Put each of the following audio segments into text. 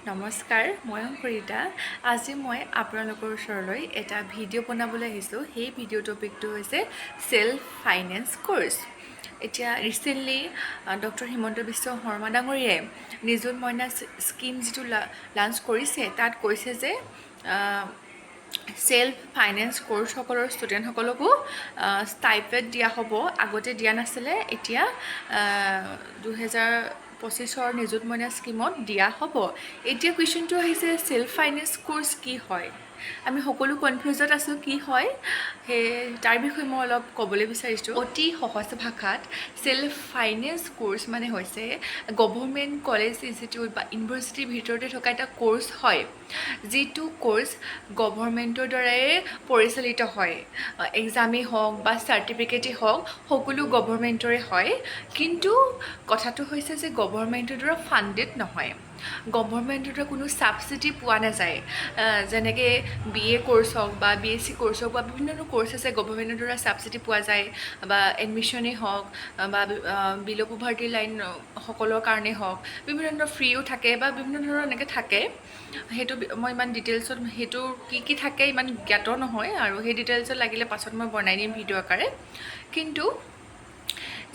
নমস্কাৰ, মই অংকুৰিতা। আজি মই আপোনালোকৰ ওচৰলৈ এটা ভিডিঅ' বনাবলৈ আহিছোঁ। সেই ভিডিঅ' টপিকটো হৈছে সেল্ফ ফাইনেন্স কোৰ্স। এতিয়া ৰিচেণ্টলি ডক্টৰ হিমন্ত বিশ্ব শৰ্মা ডাঙৰীয়াই নিযুত মইনা স্কিম যিটো লঞ্চ কৰিছে, তাত কৈছে যে সেল্ফ ফাইনেন্স কোৰ্সসকলৰ ষ্টুডেণ্টসকলকো ষ্টাইপেণ্ড দিয়া হ'ব। আগতে দিয়া নাছিলে, এতিয়া 2025 নিযুত মইনা স্কিমত দিয়া হ'ব। এতিয়া কুৱেশ্যনটো আহিছে সেল্ফ ফাইনেন্স কোৰ্স কি হয়? আমি সকলো কনফিউজত আছোঁ কি হয়, সেই তাৰ বিষয়ে মই অলপ ক'বলৈ বিচাৰিছোঁ। অতি সহজ ভাষাত সেল্ফ ফাইনেন্স কোৰ্স মানে হৈছে গভৰ্ণমেণ্ট কলেজ ইনষ্টিটিউট বা ইউনিভাৰ্চিটিৰ ভিতৰতে থকা এটা কোৰ্স হয়, যিটো কোৰ্স গভৰ্ণমেণ্টৰ দ্বাৰাই পৰিচালিত হয়। এক্সামেই হওক বা চাৰ্টিফিকেটেই হওক, সকলো গভৰ্ণমেণ্টৰে হয়। কিন্তু কথাটো হৈছে যে গভৰ্ণমেণ্টৰ দ্বাৰা ফাণ্ডেড নহয়, গভৰ্ণমেণ্টৰ দ্বাৰা কোনো ছাবচিডি পোৱা নাযায়। যেনেকৈ BA কোৰ্স হওক বা BSc কোৰ্স হওক বা বিভিন্ন ধৰণৰ কোৰ্স আছে, গভৰ্ণমেণ্টৰ দ্বাৰা ছাবচিডি পোৱা যায়, বা এডমিশ্যনেই হওক বা বিল' পভাৰ্টি লাইন সকলৰ কাৰণেই হওক, বিভিন্ন ধৰণৰ ফ্ৰীও থাকে বা বিভিন্ন ধৰণৰ এনেকৈ থাকে। সেইটো মই ইমান ডিটেইলছত সেইটো কি থাকে ইমান জ্ঞাত নহয়, আৰু সেই ডিটেইলছত লাগিলে পাছত মই বনাই দিম ভিডিঅ' আকাৰে। কিন্তু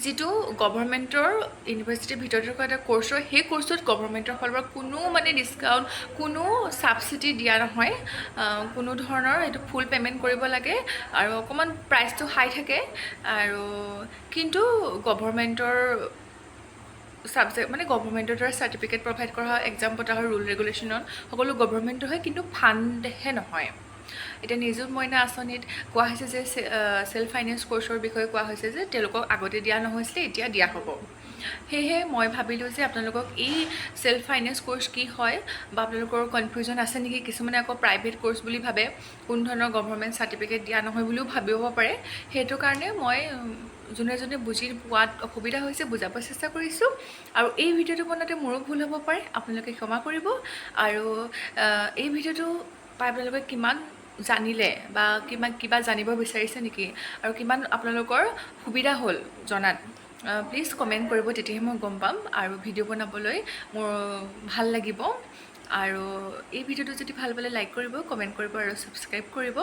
যিটো গভৰ্ণমেণ্টৰ ইউনিভাৰ্চিটিৰ ভিতৰত থকা এটা কোৰ্স হয়, সেই কোৰ্সত গভৰ্ণমেণ্টৰ ফালৰ পৰা কোনো ডিছকাউণ্ট, কোনো ছাবচিডি দিয়া নহয়। কোনো ধৰণৰ এইটো ফুল পে'মেণ্ট কৰিব লাগে, আৰু অকণমান প্ৰাইচটো হাই থাকে। আৰু কিন্তু গভৰ্ণমেণ্টৰ ছাবজেক্ট মানে গভৰ্ণমেণ্টৰ দ্বাৰা চাৰ্টিফিকেট প্ৰভাইড কৰা হয়, এক্সাম পতা হয়, ৰুল ৰেগুলেশ্যনত সকলো গভৰ্ণমেণ্টৰ হয়, কিন্তু ফাণ্ডহে নহয়। এতিয়া নিযুত মইনা আঁচনিত কোৱা হৈছে যে সেল্ফ ফাইনেন্স কোৰ্সৰ বিষয়ে কোৱা হৈছে যে তেওঁলোকক আগতে দিয়া নহৈছিলে, এতিয়া দিয়া হ'ব। সেয়েহে মই ভাবিলোঁ যে আপোনালোকক এই সেল্ফ ফাইনেন্স কোৰ্স কি হয়, বা আপোনালোকৰ কনফিউজন আছে নেকি? কিছুমানে আকৌ প্ৰাইভেট কোৰ্স বুলি ভাবে, কোনো ধৰণৰ গভৰ্ণমেণ্ট চাৰ্টিফিকেট দিয়া নহয় বুলিও ভাবিব পাৰে। সেইটো কাৰণে মই যোনে বুজি পোৱাত অসুবিধা হৈছে বুজাব চেষ্টা কৰিছোঁ। আৰু এই ভিডিঅ'টো বনাওঁতে মোৰো ভুল হ'ব পাৰে, আপোনালোকে ক্ষমা কৰিব। আৰু এই ভিডিঅ'টো পাই আপোনালোকে কিমান জানিলে বা কিবা জানিব বিচাৰিছে নেকি, আৰু কিমান আপোনালোকৰ সুবিধা হ'ল জনাত, প্লিজ কমেণ্ট কৰিব, তেতিয়াহে মই গম পাম আৰু ভিডিঅ' বনাবলৈ মোৰ ভাল লাগিব। আৰু এই ভিডিঅ'টো যদি ভাল পালে লাইক কৰিব, কমেণ্ট কৰিব আৰু ছাবস্ক্ৰাইব কৰিব।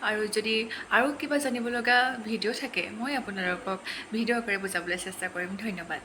আৰু যদি আৰু কিবা জানিব লগা ভিডিঅ' থাকে, মই আপোনালোকক ভিডিঅ' আকাৰে বুজাবলৈ চেষ্টা কৰিম। ধন্যবাদ।